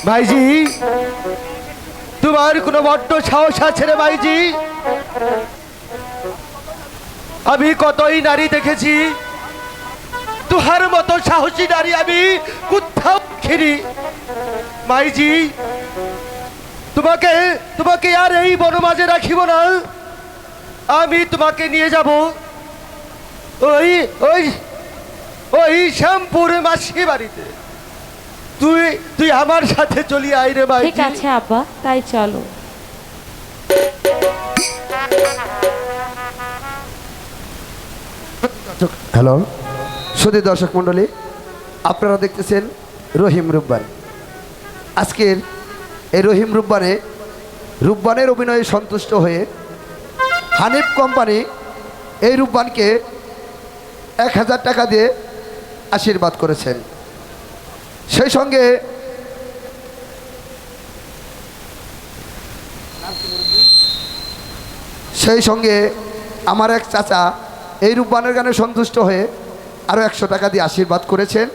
ভাইজি, তোমার কোনো বড্ড সাহস আছে রে ভাইজি। আমি কতই নারী দেখেছি, তুহার মতো সাহসী নারী আমি কোথাও দেখিনি। ভাইজি, তোমাকে তোমাকে আর এই বনমাঝে রাখিব না। আমি তোমাকে নিয়ে যাব ওই ওই ওই শ্যামপুর মাসি বাড়িতে। তুই তুই আমার সাথে চলি আয় রে ভাই। ঠিক আছে আব্বা, তাই চলো। হ্যালো সুধী দর্শক মণ্ডলী, আপনারা দেখতেছেন রহিম রুব্বান। আজকের এই রহিম রুব্বানের অভিনয়ে সন্তুষ্ট হয়ে হানিফ কোম্পানি এই রুব্বানকে 1000 টাকা দিয়ে আশীর্বাদ করেছেন। সেই সঙ্গে আমার এক চাচা এই রুব্বানের গানে সন্তুষ্ট হয়ে আরও 100 টাকা দিয়ে আশীর্বাদ করেছেন।